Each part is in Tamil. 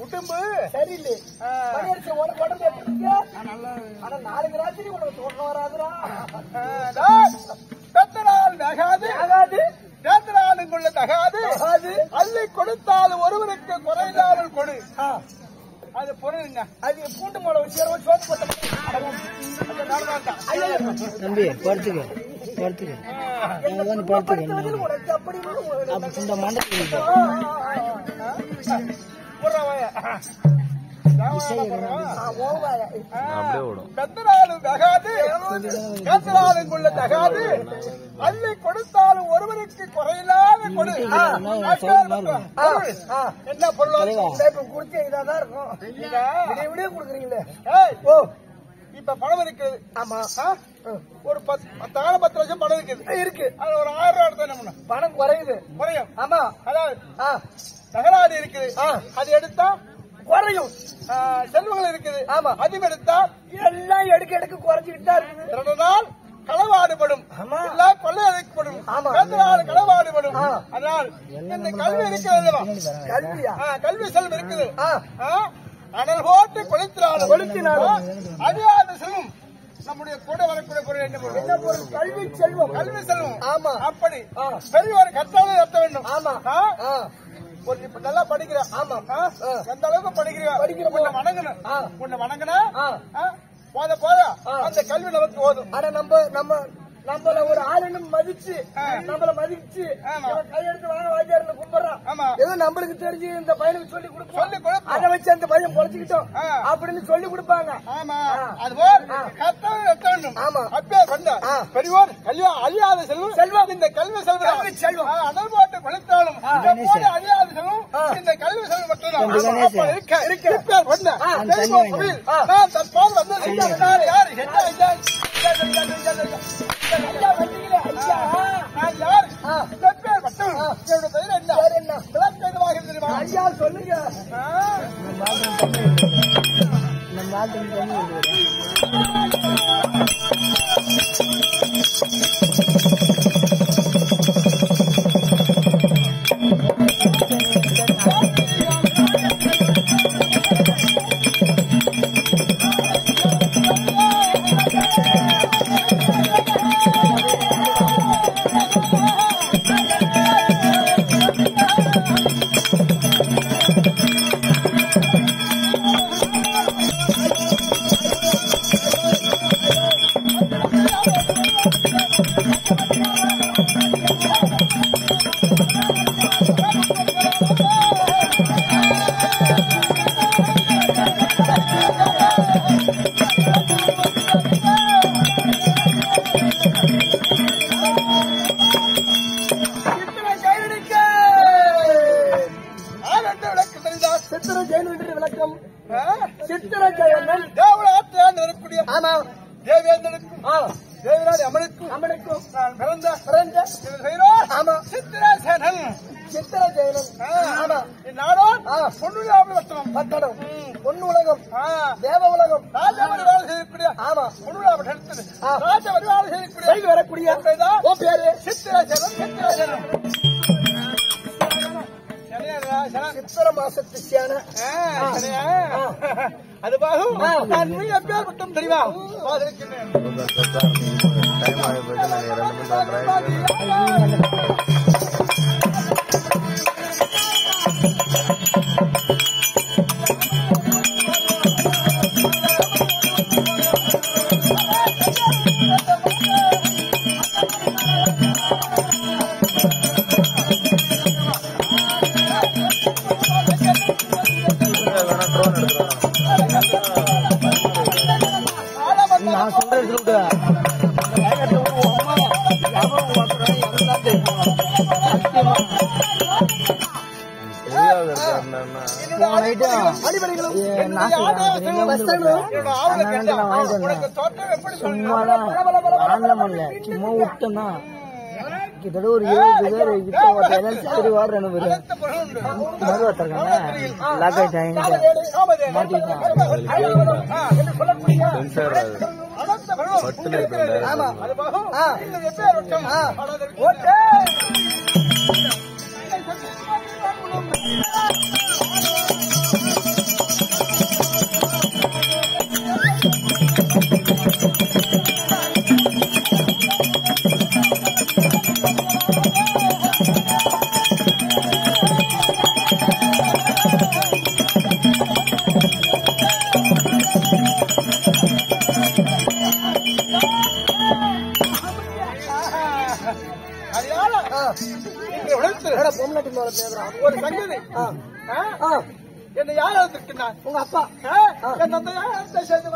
உடம்பு சரியில்லை. நாளைக்கு ராத்திரி உனக்கு தோட்டம் வராதுரா. பெத்தனால் நகாது நேத்திராளுக்குள்ள தகாது. அள்ளி கொடுத்தாலும் ஒருவருக்கு குறைந்தாலும் கொடு. அது பொருள் அது பூண்டு மோளை வச்சு சோப்பு போட்ட தம்பி படுத்துக்க படுத்துக்க இந்த மண்டபத்தில் தகாது அள்ளி கொடுத்தாலும் ஒருவருக்கு குறையில்லாத கொடு. என்ன பொருள் குடிச்ச இதாதான் இருக்கும். விடிய கொடுக்குறீங்களே. இப்ப பணம் இருக்குது. ஆமா ஒரு 10 லட்சம் பணம் இருக்கு. அது ஒரு 1000 ரூபாய் எடுத்தா என்ன பணம் குறையும். ஆமா அதாவது தகராறு இருக்குது. அது எடுத்தா குறையும். செல்வங்கள் இருக்குது. ஆமா அதிகம் எடுத்தா எல்லாம் எடுக்க குறைஞ்சிட்டு தான் இருக்குது. 2 நாள் களவாடுபடும். எல்லாம் கொள்ளையடிக்கப்படும். களவாடுபடும். அதனால் இந்த கல்வி இருக்கிறது. கல்வி செல்வம் இருக்குது. அனல் போட்டு கொளுத்தினாலும் அறியாத செல்வம் நம்முடைய கூட வரக்கூடிய பொருள் என்ன பொருள்? கல்வி செல்வம். ஆமா அப்படி பெரியவர் கற்றாலும் எத்த வேண்டும். ஆமா இப்ப நல்லா படிக்கிற. ஆமா எந்த அளவுக்கு படிக்கிற உன்னை வணங்கினா போத அந்த கல்வி நமக்கு போதும். ஆனா நம்மள ஒரு ஆளுன்னு மதிச்சு நம்மள மதிச்சு கையெடுத்து வாங்க வாத்தியார் கும்பிடுறான். ஏதோ நம்மளுக்கு தெரிஞ்சு இந்த பையனுக்கு சொல்லி கொடுப்போம். அதை வச்சு அந்த பையன் பொழைச்சுக்கிட்டோம் அப்படின்னு சொல்லி கொடுப்பாங்க. அப்பே கொண்ட பெரியோர் அழியாத செல்வம் இந்த கல்வி செல்வம் அனல் போட்டு கொளுத்தாலும் அழியாத செல்வம் இந்த கல்வி செல்வம் மட்டும்தான். தற்போது வந்து யாரு சொல்லுங்க. பொண்ணு உலகம் தேவ உலகம் வரக்கூடிய பேரு சித்திரசேனம். சித்திர மாசத்து சேன அது பாகும். நான் பேர் மட்டும் தெரியுமா? நான் சொல்றேன் சும்மா விட்டோம்னா கிட்ட ஒரு 20 பேர் கிட்ட ஓட்டேனா சரி வாடுறேன்னு பேரு மறு வச்சிருக்காங்க லாக் ஆயிட்டாங்க மாட்டிட்டாங்க சென்சார் பட்டுல இருக்கு ஆமா அது பாகம் இந்த வெப்பேர் வட்டம் ஓட்டே ஒரு சங்கதி என்னை யார் அழைத்திருக்கிறார்? உங்க அப்பா என் தந்தை யார் சேர்ந்து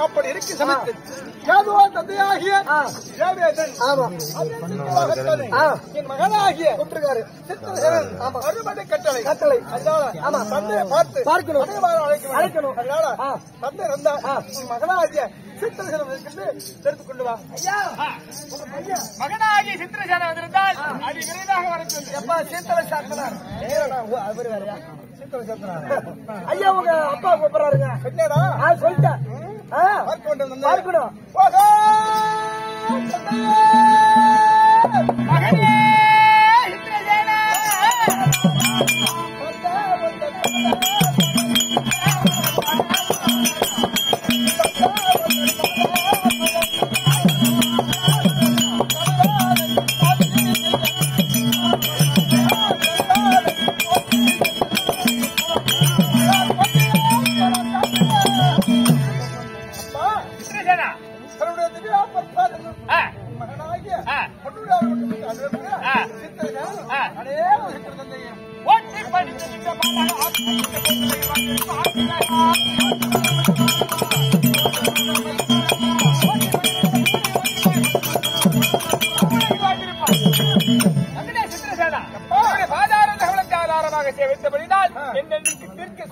அப்படி இருக்கு சமயத்தில் தந்தையாகிய என் மகனாகிய அறுபடை கட்டளை கட்டளை அதனால தந்தையை பார்த்து அழைக்கணும் அதனால தந்தை இருந்தா மகனாகிய சித்திரசேனம் எடுத்துக் கொண்டு வா ஐயா மகனாகிய சித்திரசேனம் வந்திருந்தால் அது விரைவாக வரட்டும். எப்பா சீத்தலை சாத்தனார் ஐயா உங்க அப்பா கூப்பிடுறாருங்க என்னடா சொல்லிட்டேன் பார்க்கணும்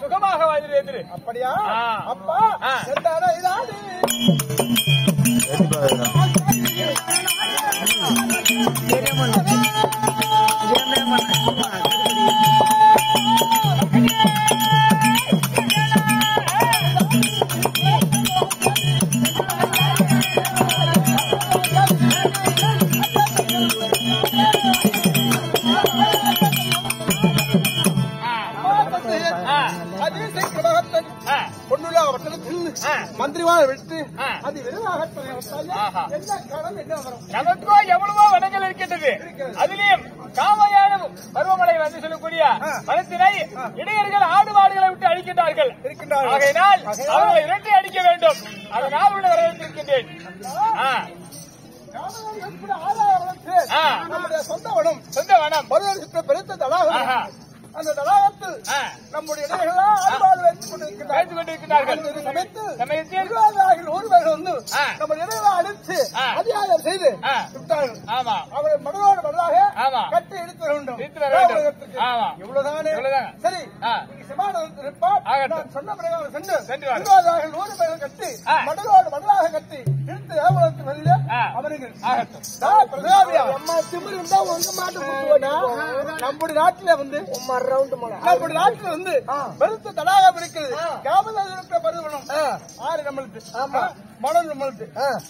சுகமாக வாழ்கிறது. அப்படியா அப்பா மந்திரிவாக விட்டு அது விரைவாக என்ன கடன் என்ன வரும் நமக்கோ எவ்வளவோ வனங்கள் இருக்கின்றது. அதிலும் காமையான பருவமழை வந்து சொல்லக்கூடிய வனத்தினை இடையர்கள் ஆடு மாடுகளை விட்டு அழிக்கின்றார்கள். ஆகையினால் அவர்களை இரட்டை அடிக்க வேண்டும். அதனால் உள்ள வரவேற்றிருக்கின்றேன். சொந்த வனம் சொந்த வனம் பருவ பெருத்த தடாகம் அந்த தடாகத்தில் நம்முடைய இடையர்களால் ஆடு வைத்துக் கொண்டிருக்கிறார்கள். சமயத்தில் ஒருவர்கள் வந்து நம்ம இடையில அடித்து அதிகாரம் செய்து விட்டார்கள். அவரை மனதோடு மனதாக கட்டி எடுத்து வேண்டும். இவ்வளவுதானே சரி சிவானந்தர் இருப்பார். நான் சொன்ன பிரகாரம் சென்று நிர்வாகிகள் 100 பேர்கள் கட்டி மனதோடு மனதாக கட்டி இழுத்து ஏவலத்து வெளியில அவர்கள் நம்முடைய நாட்டில வந்து நம்முடைய நாட்டில் வந்து பெருத்த தடாகம் இருக்குது. கிராமத்தில் இருக்கிற பருவனம் ஆறு நம்மளுக்கு மனம் நம்மளுக்கு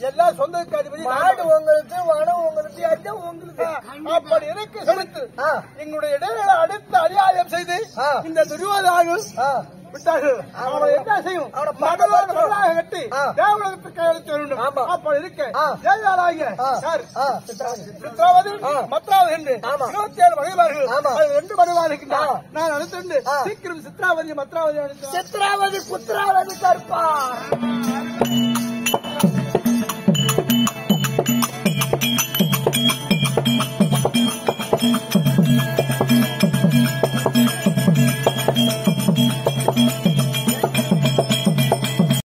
எல்லாம் சொந்த அதிபதி நாடு உங்களுக்கு வனம் உங்களுக்கு உங்களுக்கு அப்படி இருக்கு சமைத்து எங்களுடைய இடையில அடுத்து அநியாயம் செய்து இந்த துரியோதனார்கள் விட்டார்கள். அவனை என்ன செய்யும் மகளோடு கட்டி தேவலகத்துக்கு கையெழுத்து வேண்டும். அப்ப இருக்க சித்ராவதி மத்ராவதி என்று 27 மனைவார்கள் 2 மனைவார்கள் இருக்கின்றார். நான் அடுத்து சீக்கிரம் சித்ராவதி மத்ராவதி சித்ராவதி புத்திராவதி கற்பார்